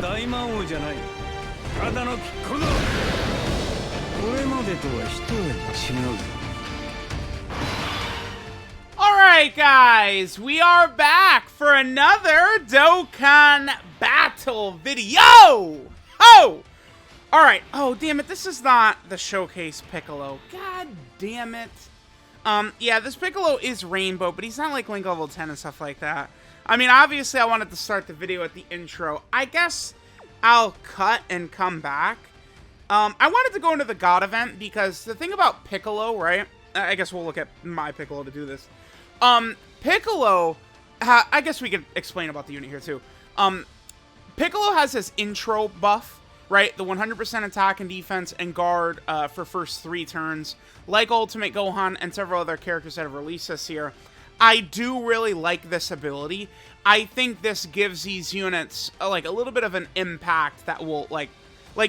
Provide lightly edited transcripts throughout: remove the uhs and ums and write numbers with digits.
大魔王じゃない。ただのピッコロだ。これまでとは一味違う。Alright guys, we are back for another Dokkan battle video! Oh! Alright, oh damn it, this is not the Showcase Piccolo. God damn it. Yeah, this Piccolo is Rainbow, but he's not like Link level 10 and stuff like that. I mean, obviously I wanted to start the video at the intro. I guess I'll cut and come back. I wanted to go into the God event because the thing about Piccolo, right? I guess we'll look at my Piccolo to do this. Piccolo, I guess we could explain about the unit here too. Piccolo has this intro buff, right? The 100% attack and defense and guard for first 3 turns, like Ultimate Gohan and several other characters that have released this year. I do really like this ability. I think this gives these units like a little bit of an impact that will like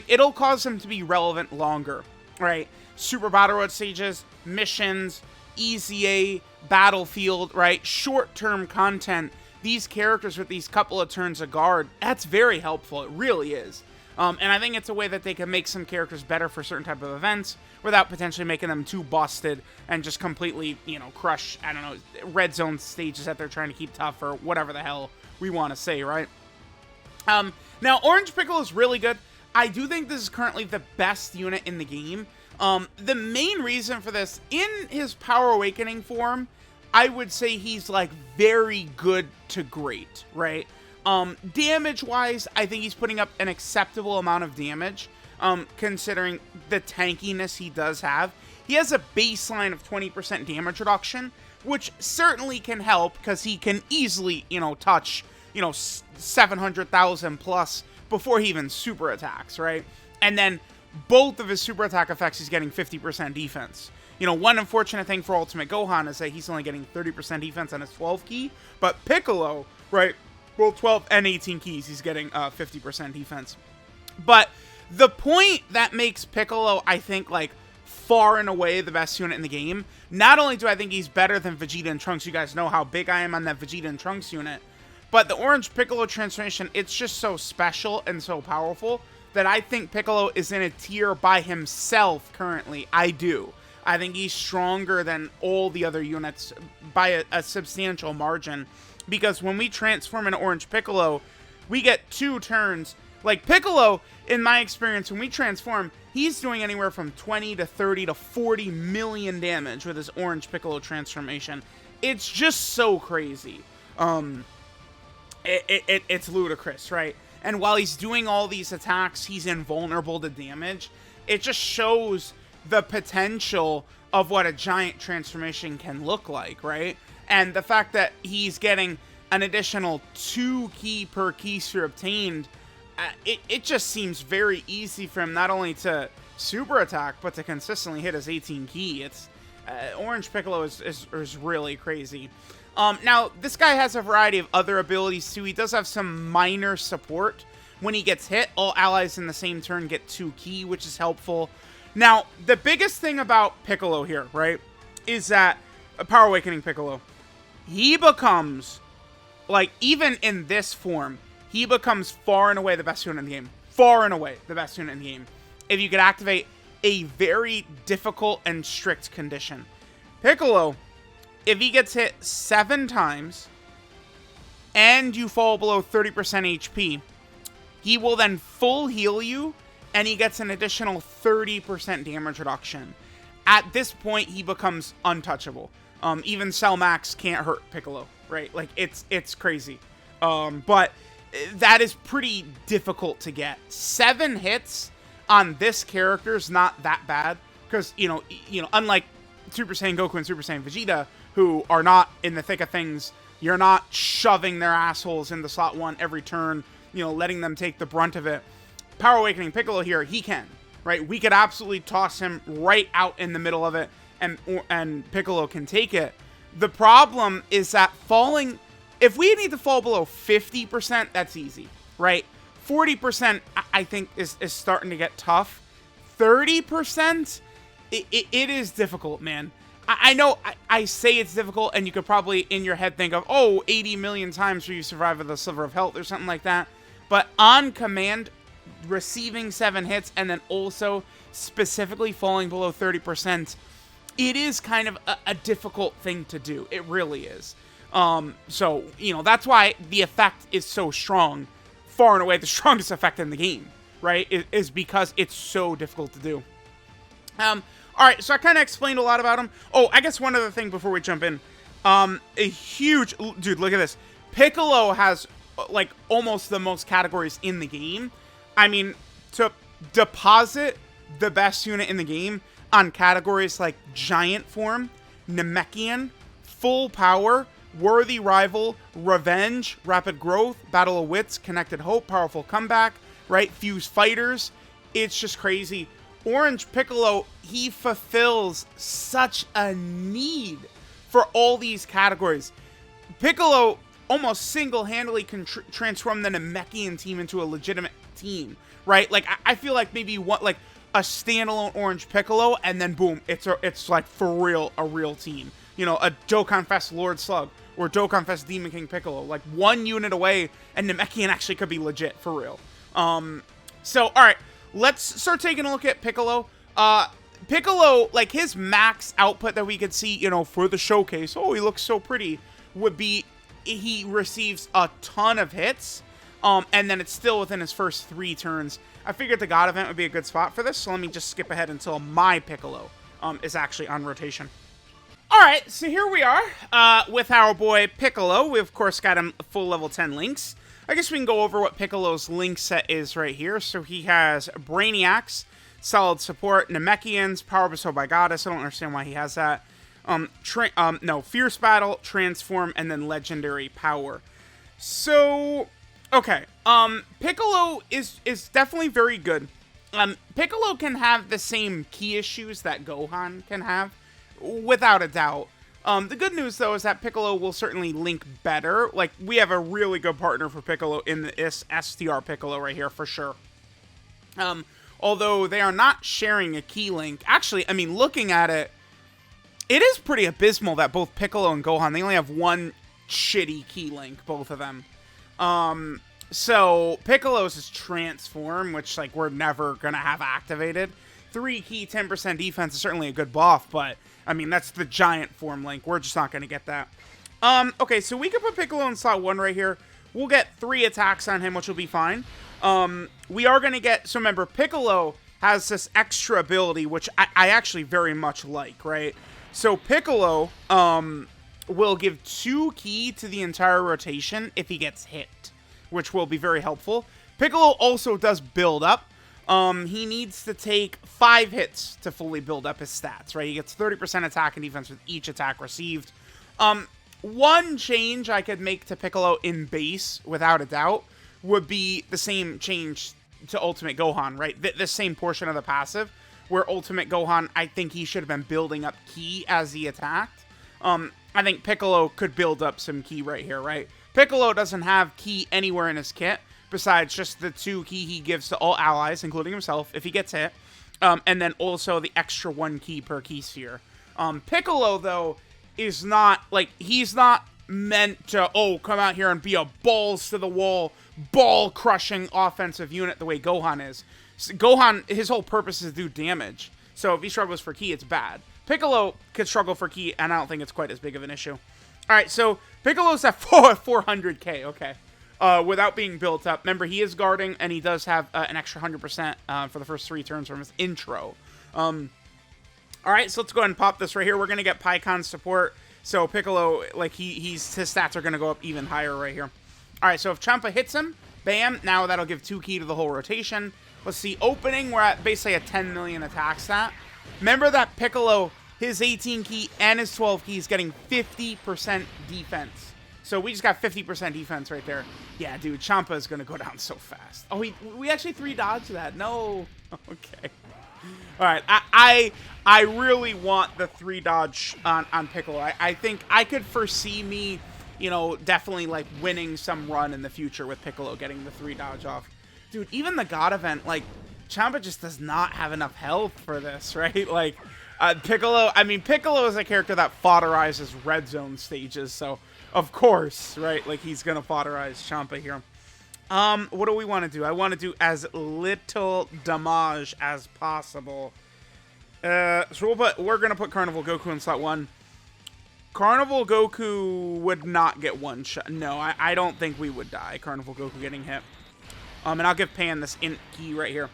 it'll cause them to be relevant longer, right? Super Battle Road stages, missions, EZA, Battlefield, right? Short-term content. These characters with these couple of turns of guard, that's very helpful. It really is. And I think it's a way that they can make some characters better for certain type of events without potentially making them too busted and just completely, you know, crush, I don't know, red zone stages that they're trying to keep tough or whatever the hell we want to say, right? Now, Orange Piccolo is really good. I do think this is currently the best unit in the game. The main reason for this, in his Power Awakening form, I would say he's like very good to great, right? Damage-wise, I think he's putting up an acceptable amount of damage, considering the tankiness he does have. He has a baseline of 20% damage reduction, which certainly can help, because he can easily, you know, touch, you know, 700,000 plus before he even super attacks, right? And then both of his super attack effects, he's getting 50% defense. You know, one unfortunate thing for Ultimate Gohan is that he's only getting 30% defense on his 12 key, but Piccolo, right, both 12 and 18 keys, he's getting 50% defense. But the point that makes Piccolo, I think, like, far and away the best unit in the game, not only do I think he's better than Vegeta and Trunks, you guys know how big I am on that Vegeta and Trunks unit, but the Orange Piccolo transformation, it's just so special and so powerful that I think Piccolo is in a tier by himself currently. I do. I think he's stronger than all the other units by a substantial margin. Because when we transform into Orange Piccolo, we get 2 turns. Like, Piccolo, in my experience, when we transform, he's doing anywhere from 20 to 30 to 40 million damage with his Orange Piccolo transformation. It's just so crazy. It's ludicrous, right? And while he's doing all these attacks, he's invulnerable to damage. It just shows the potential of what a giant transformation can look like, right? And the fact that he's getting an additional 2 key per keysphere obtained, it just seems very easy for him not only to super attack, but to consistently hit his 18 key. It's Orange Piccolo is really crazy. Now, this guy has a variety of other abilities too. He does have some minor support. When he gets hit, all allies in the same turn get 2 key, which is helpful. Now, the biggest thing about Piccolo here, right, is that Power Awakening Piccolo, he becomes, like, even in this form, he becomes far and away the best unit in the game. Far and away the best unit in the game. If you could activate a very difficult and strict condition. Piccolo, if he gets hit 7 times, and you fall below 30% HP, he will then full heal you, and he gets an additional 30% damage reduction. At this point, he becomes untouchable. Even Cell Max can't hurt Piccolo, right? Like, it's crazy. But that is pretty difficult to get. 7 hits on this character is not that bad, because, you know, unlike Super Saiyan Goku and Super Saiyan Vegeta, who are not in the thick of things, you're not shoving their assholes into slot 1 every turn, you know, letting them take the brunt of it. Power Awakening Piccolo here, he can, right? We could absolutely toss him right out in the middle of it, and Piccolo can take it. The problem is that falling, if we need to fall below 50%, that's easy, right? 40%, I think, is starting to get tough. 30%, it is difficult, man. I know I say it's difficult, and you could probably in your head think of, oh, 80 million times where you survive with a sliver of health or something like that. but on command, receiving 7 hits and then also specifically falling below 30%, it is kind of a difficult thing to do. It really is. So, you know, that's why the effect is so strong. Far and away the strongest effect in the game, right? Is because it's so difficult to do. Alright, so I kind of explained a lot about him. Oh, I guess one other thing before we jump in. A huge... Dude, look at this. Piccolo has, like, almost the most categories in the game. I mean, to deposit the best unit in the game on categories like Giant Form, Namekian, Full Power, Worthy Rival, Revenge, Rapid Growth, Battle of Wits, Connected Hope, Powerful Comeback, right? Fuse Fighters. It's just crazy. Orange Piccolo, he fulfills such a need for all these categories. Piccolo almost single-handedly can transform the Namekian team into a legitimate team, right? Like, I feel like maybe what, like, a standalone Orange Piccolo, and then boom, it's like, for real, a real team. You know, a Dokkan Fest Lord Slug, or Dokkan Fest Demon King Piccolo. Like, one unit away, and Namekian actually could be legit, for real. So, alright, let's start taking a look at Piccolo. Piccolo, like, his max output that we could see, you know, for the showcase, oh, he looks so pretty, would be, he receives a ton of hits, and then it's still within his first 3 turns. I figured the God event would be a good spot for this, so let me just skip ahead until my Piccolo is actually on rotation. Alright, so here we are with our boy Piccolo. We, of course, got him full level 10 links. I guess we can go over what Piccolo's link set is right here. So he has Brainiacs, Solid Support, Namekians, Power Bestowed by Goddess. I don't understand why he has that. Fierce Battle, Transform, and then Legendary Power. So, okay. Piccolo is definitely very good. Piccolo can have the same key issues that Gohan can have, without a doubt. The good news, though, is that Piccolo will certainly link better. Like, we have a really good partner for Piccolo in this STR Piccolo right here, for sure. Although they are not sharing a key link. Actually, I mean, looking at it, it is pretty abysmal that both Piccolo and Gohan, they only have one shitty key link, both of them. So, Piccolo's is Transform, which, like, we're never gonna have activated. 3 key, 10% defense is certainly a good buff, but, I mean, that's the Giant Form link. We're just not gonna get that. Okay, so we could put Piccolo in slot 1 right here. We'll get 3 attacks on him, which will be fine. We are gonna get, so remember, Piccolo has this extra ability, which I actually very much like, right? So, Piccolo, will give 2 key to the entire rotation if he gets hit, which will be very helpful. Piccolo also does build up. He needs to take 5 hits to fully build up his stats, right? He gets 30% attack and defense with each attack received. One change I could make to Piccolo in base, without a doubt, would be the same change to Ultimate Gohan, right? The same portion of the passive, where Ultimate Gohan, I think he should have been building up ki as he attacked. I think Piccolo could build up some ki right here, right? Piccolo doesn't have ki anywhere in his kit, besides just the 2 ki he gives to all allies, including himself, if he gets hit. And then also the extra 1 ki per ki sphere. Piccolo, though, is not, like, he's not meant to, come out here and be a balls-to-the-wall, ball-crushing offensive unit the way Gohan is. Gohan, his whole purpose is to do damage. So if he struggles for ki, it's bad. Piccolo could struggle for ki, and I don't think it's quite as big of an issue. Alright, so Piccolo's at 400k, okay. Without being built up. Remember, he is guarding, and he does have an extra 100% for the first 3 turns from his intro. Alright, so let's go ahead and pop this right here. We're going to get Pycon support. So Piccolo, like, his stats are going to go up even higher right here. Alright, so if Champa hits him, bam, now that'll give 2 ki to the whole rotation. Let's see, opening, we're at basically a 10 million attack stat. Remember that Piccolo, his 18 ki and his 12 ki is getting 50% defense. So we just got 50% defense right there. Yeah, dude, Champa is going to go down so fast. Oh, we actually 3 dodged that. No. Okay. All right. I really want the 3 dodge on Piccolo. I think I could foresee me, you know, definitely, like, winning some run in the future with Piccolo getting the 3 dodge off. Dude, even the God event, like, Champa just does not have enough health for this, right? Like, Piccolo is a character that fodderizes red zone stages, so of course, right? Like, he's gonna fodderize Champa here. What do we want to do? I want to do as little damage as possible. So we're going to put Carnival Goku in slot 1. Carnival Goku would not get one shot. No, I don't think we would die. Carnival Goku getting hit. And I'll give Pan this int key right here.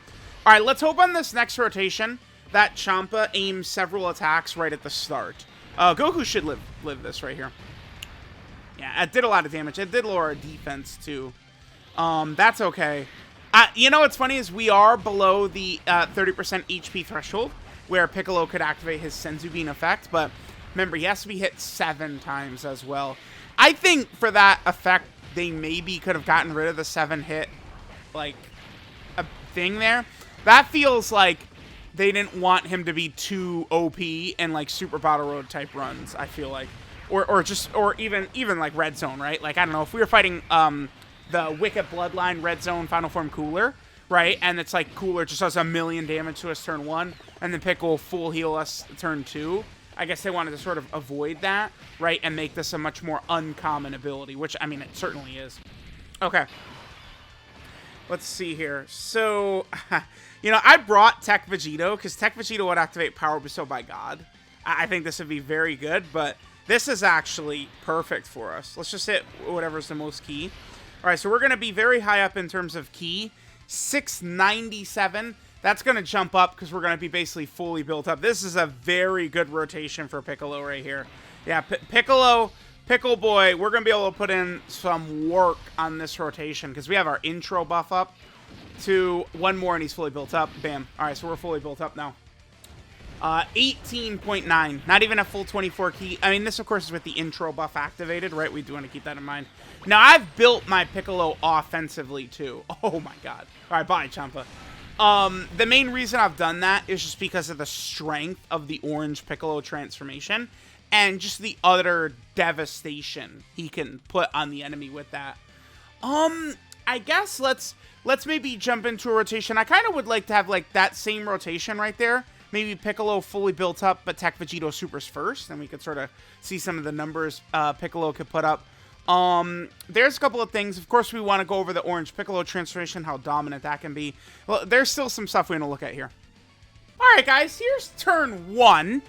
All right, let's hope on this next rotation that Champa aims several attacks right at the start. Goku should live this right here. Yeah, it did a lot of damage. It did lower our defense, too. That's okay. You know what's funny is we are below the 30% HP threshold, where Piccolo could activate his Senzu Bean effect, but remember, he has to be hit 7 times as well. I think for that effect, they maybe could have gotten rid of the 7-hit, like, a thing there. That feels like they didn't want him to be too OP in, like, Super Battle Road type runs, I feel like. Or even like Red Zone, right? Like, I don't know, if we were fighting, the Wicked Bloodline Red Zone Final Form Cooler, right? And it's like Cooler just does 1,000,000 damage to us turn 1, and then Piccolo full heal us turn 2. I guess they wanted to sort of avoid that, right? And make this a much more uncommon ability, which, I mean, it certainly is. Okay. Let's see here. So, you know, I brought Tech Vegito, because Tech Vegito would activate Power Bestowed by God. I think this would be very good, but this is actually perfect for us. Let's just hit whatever's the most key. All right, so we're going to be very high up in terms of key. 697. That's going to jump up because we're going to be basically fully built up. This is a very good rotation for Piccolo right here. Yeah, Piccolo Boy, we're going to be able to put in some work on this rotation because we have our intro buff up to 1 more and he's fully built up. Bam. All right, so we're fully built up now. 18.9. Not even a full 24 key. I mean, this, of course, is with the intro buff activated, right? We do want to keep that in mind. Now, I've built my Piccolo offensively, too. Oh, my God. All right, bye, Champa. The main reason I've done that is just because of the strength of the Orange Piccolo transformation and just the utter devastation he can put on the enemy with that. I guess let's maybe jump into a rotation. I kind of would like to have, like, that same rotation right there. Maybe Piccolo fully built up, but Tech Vegito supers first, and we could sort of see some of the numbers Piccolo could put up. There's a couple of things. Of course, we want to go over the Orange Piccolo transformation, how dominant that can be. Well, there's still some stuff we're going to look at here. Alright, guys, here's turn 1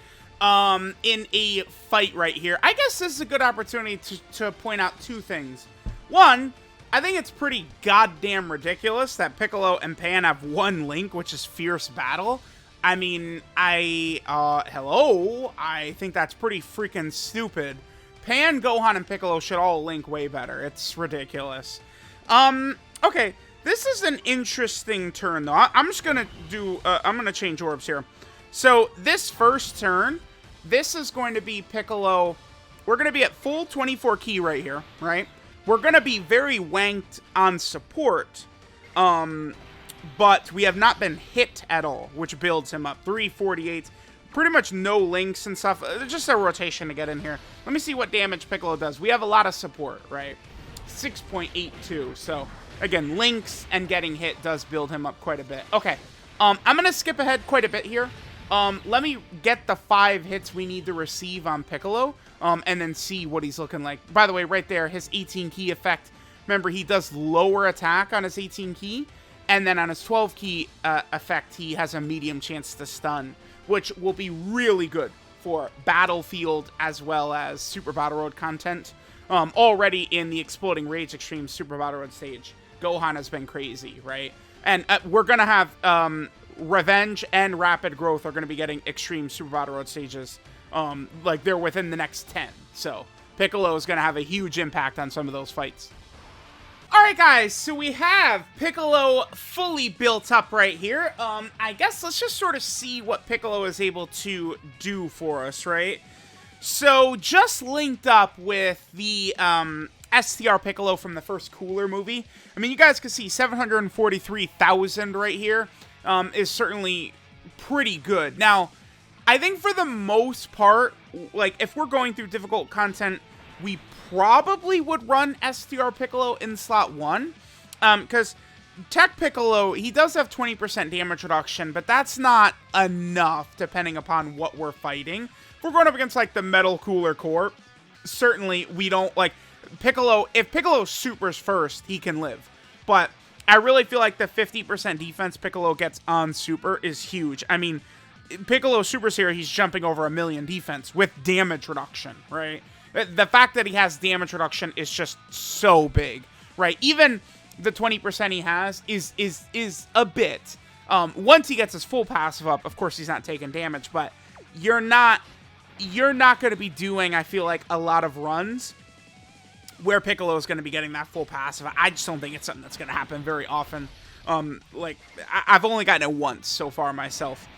in a fight right here. I guess this is a good opportunity to point out 2 things. 1, I think it's pretty goddamn ridiculous that Piccolo and Pan have 1 link, which is Fierce Battle. I mean, hello? I think that's pretty freaking stupid. Pan, Gohan, and Piccolo should all link way better. It's ridiculous. Okay, this is an interesting turn, though. I'm just gonna do, I'm gonna change orbs here. So, this first turn, this is going to be Piccolo. We're gonna be at full 24 key right here, right? We're gonna be very wanked on support. But we have not been hit at all, which builds him up. 348. Pretty much no links and stuff. Just a rotation to get in here. Let me see what damage Piccolo does. We have a lot of support, right? 6.82. So, again, links and getting hit does build him up quite a bit. Okay. I'm going to skip ahead quite a bit here. Let me get the 5 hits we need to receive on Piccolo. And then see what he's looking like. By the way, right there, his 18 key effect. Remember, he does lower attack on his 18 key. And then on his 12 key effect, he has a medium chance to stun, which will be really good for Battlefield as well as Super Battle Road content. Already in the Exploding Rage Extreme Super Battle Road stage, Gohan has been crazy, right? And we're going to have Revenge and Rapid Growth are going to be getting Extreme Super Battle Road stages. Like, they're within the next 10. So, Piccolo is going to have a huge impact on some of those fights. Alright guys, so we have Piccolo fully built up right here. I guess let's just sort of see what Piccolo is able to do for us, right? So, just linked up with the STR Piccolo from the first Cooler movie. I mean, you guys can see 743,000 right here is certainly pretty good. Now, I think for the most part, like, if we're going through difficult content, we probably would run STR Piccolo in slot 1, because Tech Piccolo, he does have 20% damage reduction, but that's not enough depending upon what we're fighting. If we're going up against, like, the Metal Cooler Corp, certainly we don't, like, Piccolo, if Piccolo supers first, he can live. but I really feel like the 50% defense Piccolo gets on Super is huge. I mean, Piccolo Super Series, he's jumping over 1,000,000 defense with damage reduction, right? The fact that he has damage reduction is just so big, right? Even the 20% he has is a bit. Once he gets his full passive up, of course he's not taking damage, but you're not going to be doing, I feel like, a lot of runs where Piccolo is going to be getting that full passive. I just don't think it's something that's going to happen very often. Like, I've only gotten it once so far myself.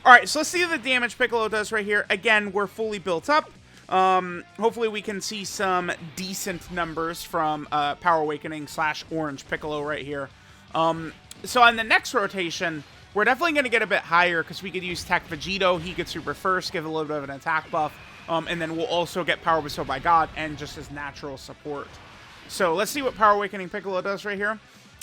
All right, so let's see what the damage Piccolo does right here. Again, we're fully built up. Hopefully we can see some decent numbers from Power Awakening / Orange Piccolo right here. So on the next rotation, we're definitely going to get a bit higher because we could use Tech Vegito. He could super first, give a little bit of an attack buff. And then we'll also get Power Bestowed by God and just his natural support. So let's see what Power Awakening Piccolo does right here.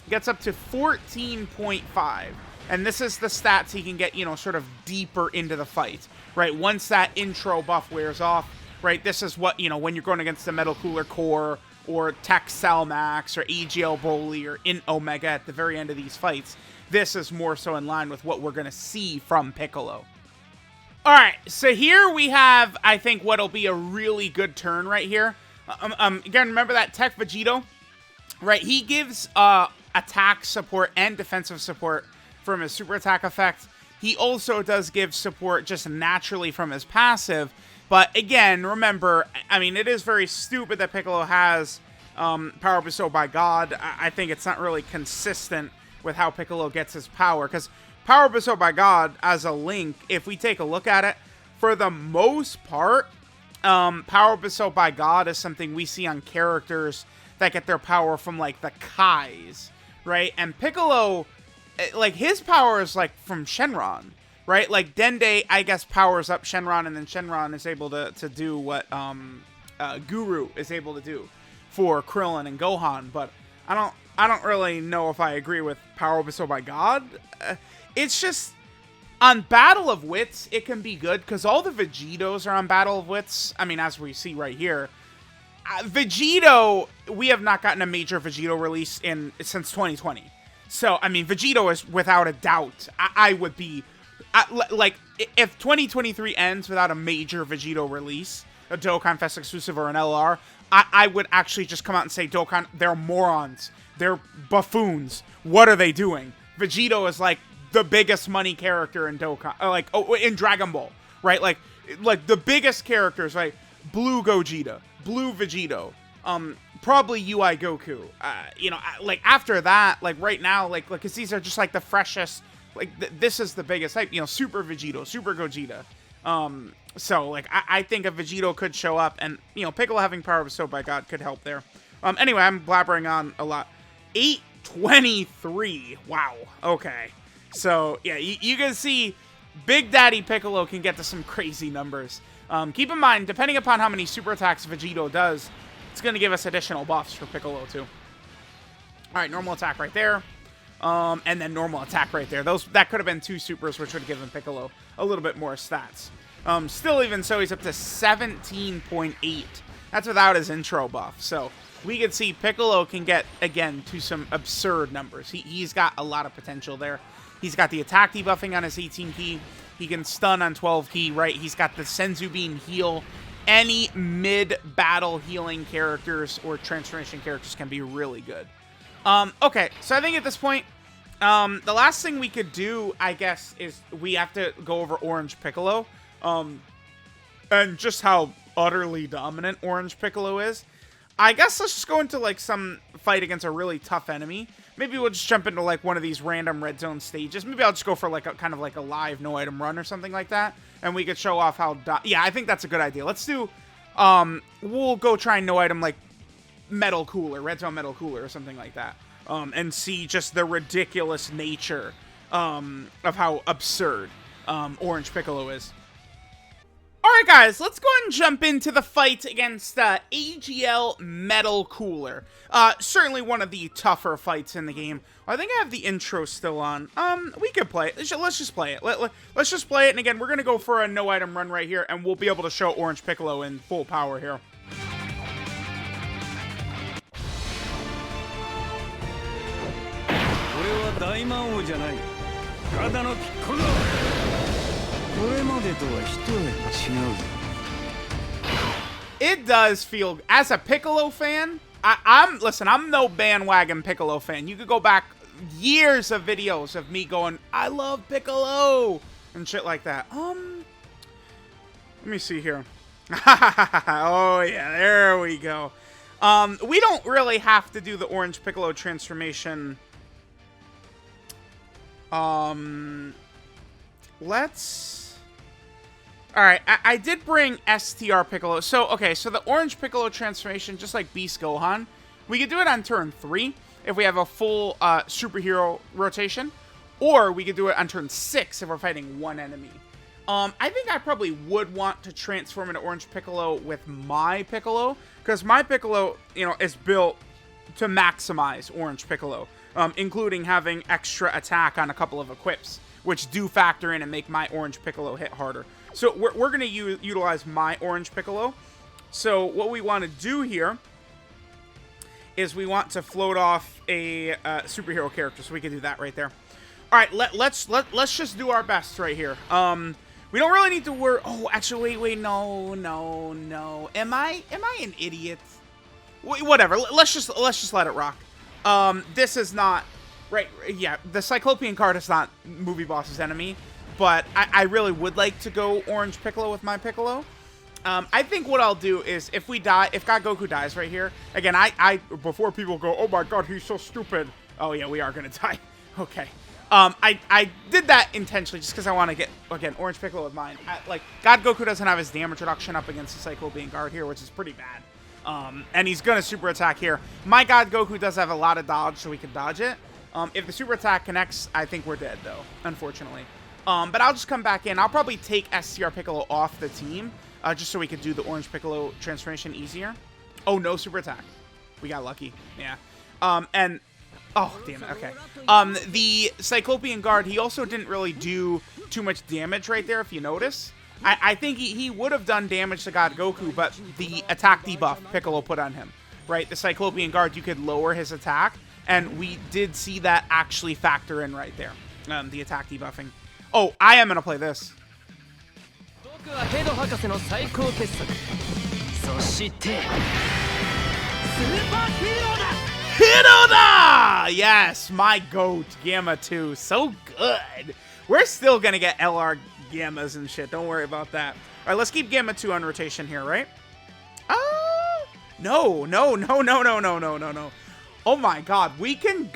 Gets up to 14.5. And this is the stats he can get, you know, sort of deeper into the fight, right? Once that intro buff wears off, right? This is what, you know, when you're going against the Metal Cooler Core or Tech Salmax or AGL Broly or Int Omega at the very end of these fights, this is more so in line with what we're going to see from Piccolo. All right, so here we have, I think, what'll be a really good turn right here. Again, remember that Tech Vegito, right? He gives attack support and defensive support from his super attack effect. He also does give support just naturally from his passive. But again, remember, I mean, it is very stupid that Piccolo has Power Bestowed by God. I think it's not really consistent with how Piccolo gets his power, because Power Bestowed by God as a Link, if we take a look at it, for the most part, Power Bestowed by God is something we see on characters that get their power from, like, the Kais, right? And Piccolo, like, his power is, like, from Shenron, right? Like, Dende, I guess, powers up Shenron, and then Shenron is able to do what Guru is able to do for Krillin and Gohan, but I don't really know if I agree with Power Bestowed by God. It's just, on Battle of Wits, it can be good, because all the Vegitos are on Battle of Wits. I mean, as we see right here. Vegito, we have not gotten a major Vegito release since 2020. So, I mean, Vegito is, without a doubt, I would be, like, if 2023 ends without a major Vegito release, a Dokkan Fest exclusive or an LR, I would actually just come out and say, Dokkan, they're morons. They're buffoons. What are they doing? Vegito is, like, the biggest money character in Dokkan, in Dragon Ball, right? Like the biggest characters, right? Blue Gogeta, Blue Vegito, probably UI Goku. You know, like, after that, like, right now, like, because these are just, like, the freshest, like, this is the biggest type, you know, Super Vegito, Super Gogeta. So, like, I think a Vegito could show up, and, you know, Piccolo having Power Bestowed by God could help there. Anyway, I'm blabbering on a lot. 823. Wow. Okay. So, yeah, you can see Big Daddy Piccolo can get to some crazy numbers. Keep in mind, depending upon how many super attacks Vegito does, it's going to give us additional buffs for Piccolo, too. All right, normal attack right there. And then normal attack right there. That could have been 2 supers, which would have given Piccolo a little bit more stats. Still, even so, he's up to 17.8. That's without his intro buff. So we could see Piccolo can get, again, to some absurd numbers. He's got a lot of potential there. He's got the attack debuffing on his 18 key. He can stun on 12 key, right? He's got the Senzu Bean heal. Any mid-battle healing characters or transformation characters can be really good. Okay, so I think at this point, the last thing we could do, I guess, is we have to go over Orange Piccolo. And just how utterly dominant Orange Piccolo is. I guess let's just go into, like, some fight against a really tough enemy. Maybe we'll just jump into, like, one of these random red zone stages. Maybe I'll just go for, like, a kind of like a live no item run or something like that. And we could show off how... yeah, I think that's a good idea. Let's do... we'll go try no item, like, Metal Cooler, red zone Metal Cooler or something like that. And see just the ridiculous nature of how absurd Orange Piccolo is. Alright guys, let's go ahead and jump into the fight against AGL Metal Cooler. Certainly one of the tougher fights in the game. I think I have the intro still on. We could play it. Let's just play it. Let's just play it, and again, we're going to go for a no-item run right here, and we'll be able to show Orange Piccolo in full power here. 大魔王じゃない。ただのピッコロだ。これまでとは一味違うぞ。 It does feel, as a Piccolo fan, listen, I'm no bandwagon Piccolo fan. You could go back years of videos of me going, I love Piccolo, and shit like that. Let me see here. Oh yeah, there we go. We don't really have to do the Orange Piccolo transformation. Let's... Alright, I did bring STR Piccolo. So, okay, so the Orange Piccolo transformation, just like Beast Gohan, we could do it on turn 3 if we have a full superhero rotation. Or we could do it on turn 6 if we're fighting one enemy. I think I probably would want to transform into Orange Piccolo with my Piccolo, because my Piccolo, you know, is built to maximize Orange Piccolo, including having extra attack on a couple of equips, which do factor in and make my Orange Piccolo hit harder. So we're going to utilize my Orange Piccolo. So what we want to do here is we want to float off a superhero character, so we can do that right there. All right, let's just do our best right here. We don't really need to worry. Oh, actually, wait, no. Am I an idiot? Whatever. Let's just let it rock. This is not right. Yeah, the Cyclopean card is not Movie Boss's enemy, but I really would like to go Orange Piccolo with my Piccolo. I think what I'll do is if we die, if God Goku dies right here, again, I before people go, oh my God, he's so stupid. Oh yeah, we are gonna die. Okay. I did that intentionally just because I want to get, again, Orange Piccolo with mine. Like, God Goku doesn't have his damage reduction up against the Cyclopean guard here, which is pretty bad. And he's going to super attack here. My God Goku does have a lot of dodge, so we can dodge it. If the super attack connects, I think we're dead, though, unfortunately. But I'll just come back in. I'll probably take STR Piccolo off the team, just so we could do the Orange Piccolo transformation easier. Oh, no super attack. We got lucky. Yeah. And... oh, damn it, okay. The Cyclopean guard, he also didn't really do too much damage right there, if you notice. I think he would have done damage to God Goku, but the attack debuff Piccolo put on him, right? The Cyclopean guard, you could lower his attack, and we did see that actually factor in right there, the attack debuffing. Oh, I am going to play this. Hiroda! Yes, my GOAT, Gamma 2. So good. We're still going to get LR Gammas and shit. Don't worry about that. All right, let's keep Gamma 2 on rotation here, right? No. Oh my God. We can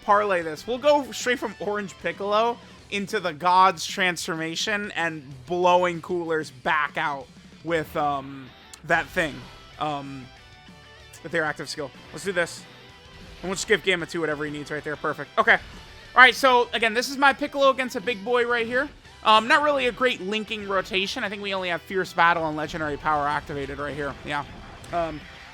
parlay this. We'll go straight from Orange Piccolo into the God's transformation and blowing coolers back out with that thing. With their active skill. Let's do this. And we'll just give Gamma 2 whatever he needs right there. Perfect. Okay. Alright, so, again, this is my Piccolo against a big boy right here. Not really a great linking rotation. I think we only have Fierce Battle and Legendary Power activated right here. Yeah.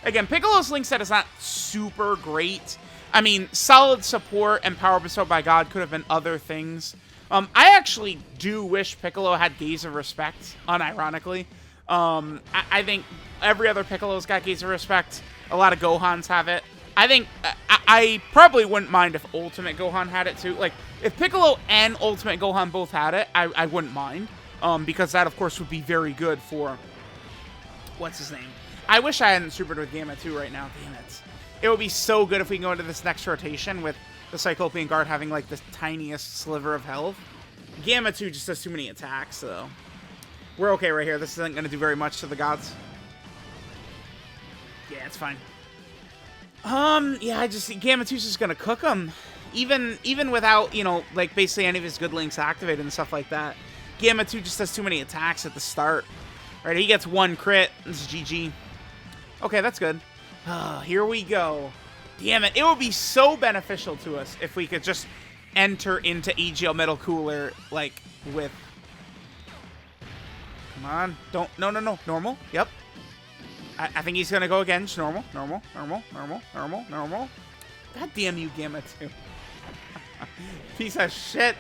Again, Piccolo's link set is not super great. I mean, solid support and Power Bestowed by God could have been other things. I actually do wish Piccolo had Gaze of Respect, unironically. I think every other Piccolo's got Gaze of Respect. A lot of Gohans have it. I think I probably wouldn't mind if Ultimate Gohan had it too. Like, if Piccolo and Ultimate Gohan both had it, I wouldn't mind. Because that, of course, would be very good for... what's his name? I wish I hadn't supered with Gamma 2 right now. Damn it. It would be so good if we can go into this next rotation with the Cyclopean guard having, like, the tiniest sliver of health. Gamma 2 just does too many attacks, so... we're okay right here. This isn't going to do very much to the gods. Yeah, it's fine. Yeah, I just... Gamma 2's just gonna cook him. Even without, you know, like, basically any of his good links activated and stuff like that. Gamma 2 just does too many attacks at the start. Right, he gets one crit. This is GG. Okay, that's good. Here we go. Damn it. It would be so beneficial to us if we could just enter into EGL Metal Cooler, like, with... come on. Don't... No. Normal. Yep. I think he's going to go again. Just normal. God damn you, Gamma 2. Piece of shit.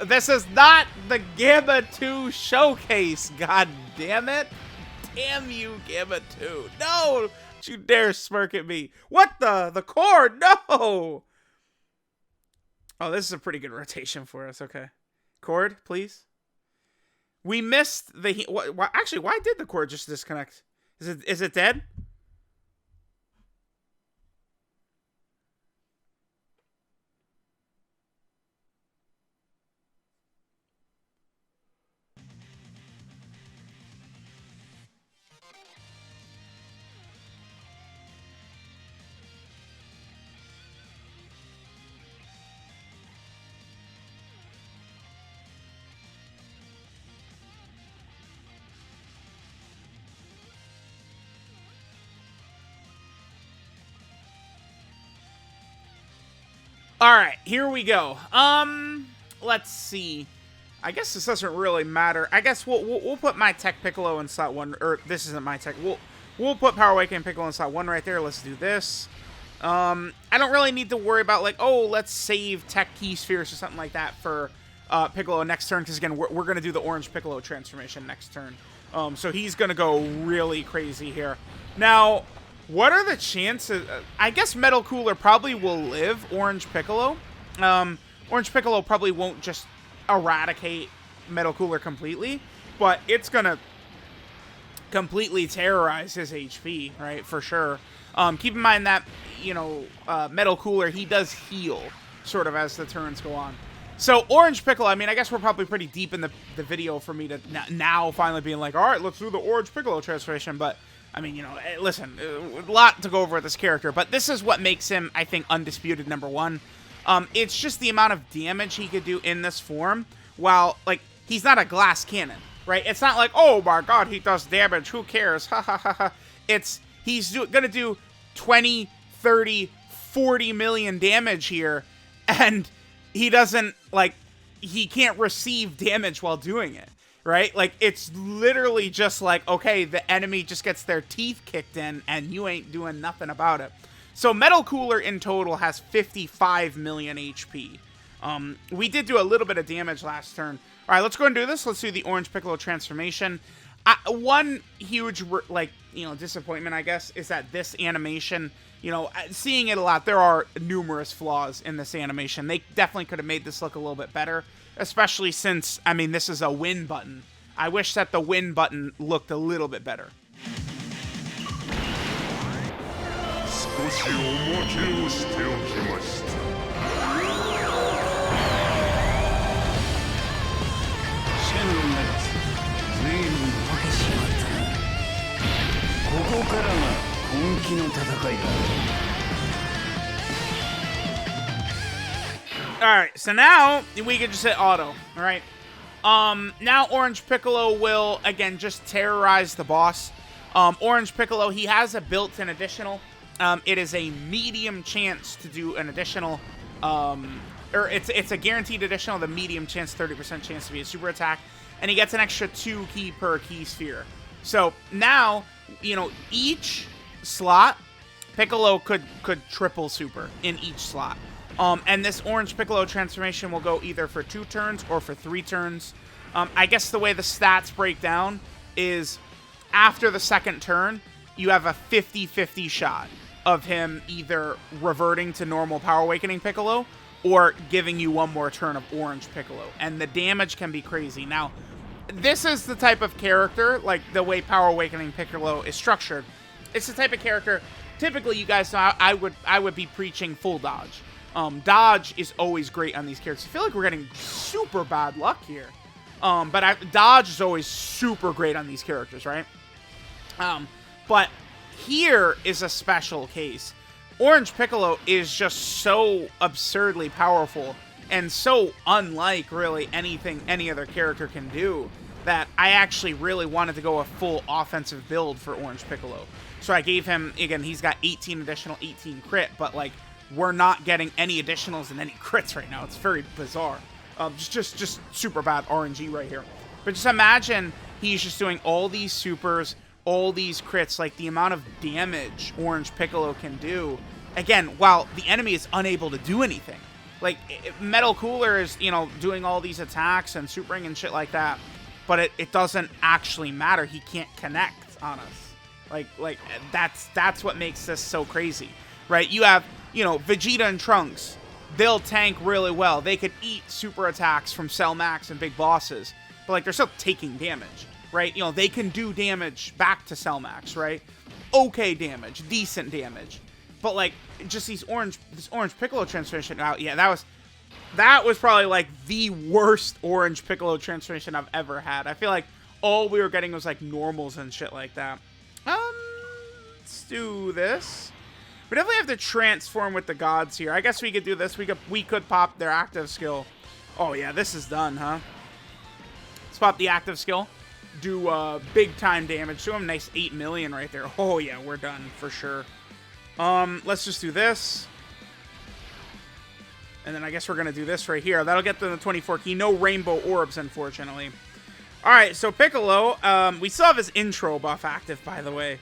This is not the Gamma 2 showcase. God damn it. Damn you, Gamma 2. No. Don't you dare smirk at me. What the? The cord? No. Oh, this is a pretty good rotation for us. Okay. Cord, please. We missed the... Actually, why did the cord just disconnect? Is it dead? All right, here we go. Let's see. I guess this doesn't really matter. I guess we'll put my Tech Piccolo in slot 1, or this isn't my Tech. We'll put Power Awakening Piccolo in slot 1 right there. Let's do this. I don't really need to worry about like, oh, let's save Tech Key Spheres or something like that for Piccolo next turn, because again, we're gonna do the Orange Piccolo transformation next turn. So he's gonna go really crazy here. Now, what are the chances? I guess Metal Cooler probably will live Orange Piccolo. Orange Piccolo probably won't just eradicate Metal Cooler completely, but it's gonna completely terrorize his HP, right? For sure. Keep in mind that, you know, Metal Cooler, he does heal sort of as the turns go on. So Orange Piccolo, I mean, I guess we're probably pretty deep in the video for me to now finally being like, all right, let's do the Orange Piccolo transformation, but I mean, you know, listen, a lot to go over with this character, but this is what makes him, I think, undisputed #1. It's just the amount of damage he could do in this form, while, like, he's not a glass cannon, right? It's not like, oh my god, he does damage, who cares, ha ha ha ha. He's gonna do 20, 30, 40 million damage here, and he doesn't, like, he can't receive damage while doing it. Right? Like, it's literally just like, okay, the enemy just gets their teeth kicked in, and you ain't doing nothing about it. So Metal Cooler in total has 55 million HP. We did do a little bit of damage last turn. All right, let's go and do this. Let's do the Orange Piccolo transformation. One huge, like, you know, disappointment, I guess, is that this animation, you know, seeing it a lot, there are numerous flaws in this animation. They definitely could have made this look a little bit better. Especially since, I mean, this is a win button. I wish that the win button looked a little bit better. Alright, so now we can just hit auto, alright? Now Orange Piccolo will, again, just terrorize the boss. Orange Piccolo, he has a built-in additional. It is a medium chance to do an additional, or it's a guaranteed additional, the medium chance, 30% chance to be a super attack, and he gets an extra 2 key per key sphere. So now, you know, each slot, Piccolo could triple super in each slot. And this Orange Piccolo transformation will go either for 2 turns or for 3 turns. I guess the way the stats break down is after the second turn, you have a 50-50 shot of him either reverting to normal Power Awakening Piccolo or giving you one more turn of Orange Piccolo. And the damage can be crazy. Now, this is the type of character, like the way Power Awakening Piccolo is structured. It's the type of character, typically you guys know, I would be preaching full dodge. Dodge is always great on these characters. I feel like we're getting super bad luck here. But dodge is always super great on these characters, right? But here is a special case. Orange Piccolo is just so absurdly powerful and so unlike really anything any other character can do that I actually really wanted to go a full offensive build for Orange Piccolo. So I gave him, again, he's got 18 additional, 18 crit, but like, we're not getting any additionals and any crits right now. It's very bizarre. Just super bad RNG right here. But just imagine he's just doing all these supers, all these crits, like the amount of damage Orange Piccolo can do. Again, while the enemy is unable to do anything. Like, Metal Cooler is, you know, doing all these attacks and supering and shit like that. But it doesn't actually matter. He can't connect on us. Like that's what makes this so crazy. Right? You have, you know, Vegeta and Trunks they'll tank really well. They could eat super attacks from Cell Max and big bosses, but like they're still taking damage, right? You know, they can do damage back to Cell Max, right? Okay damage, decent damage. But like just this Orange Piccolo transformation out, yeah, that was probably like the worst Orange Piccolo transformation I've ever had. I feel like all we were getting was like normals and shit like that. Let's do this. We definitely have to transform with the gods here. I guess we could do this. We could pop their active skill. Oh yeah, this is done, huh? Let's pop the active skill. Do big time damage. Do him nice 8 million right there. Oh yeah, we're done for sure. Let's just do this. And then I guess we're gonna do this right here. That'll get them the 24 key. No rainbow orbs, unfortunately. Alright, so Piccolo, we still have his intro buff active, by the way.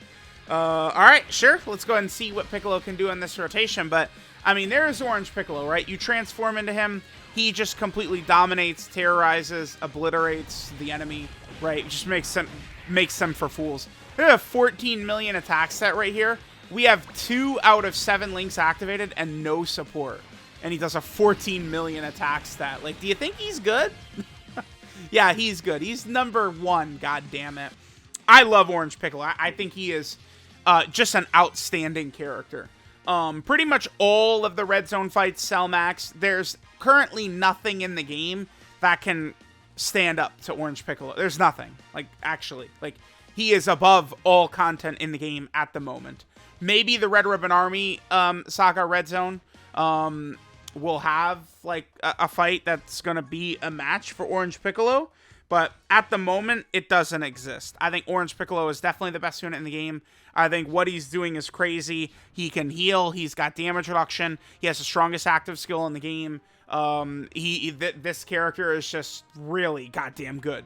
Alright, sure. Let's go ahead and see what Piccolo can do in this rotation. But, I mean, there's Orange Piccolo, right? You transform into him, he just completely dominates, terrorizes, obliterates the enemy, right? Just makes them for fools. We have 14 million attack set right here. We have 2 out of 7 links activated and no support. And he does a 14 million attack stat. Like, do you think he's good? Yeah, he's good. He's number 1, god damn it. I love Orange Piccolo. I think he is just an outstanding character. Pretty much all of the Red Zone fights sell max. There's currently nothing in the game that can stand up to Orange Piccolo. There's nothing. Like, actually. Like, he is above all content in the game at the moment. Maybe the Red Ribbon Army Saga Red Zone will have, like, a fight that's going to be a match for Orange Piccolo. But at the moment, it doesn't exist. I think Orange Piccolo is definitely the best unit in the game. I think what he's doing is crazy. He can heal. He's got damage reduction. He has the strongest active skill in the game. This character is just really goddamn good.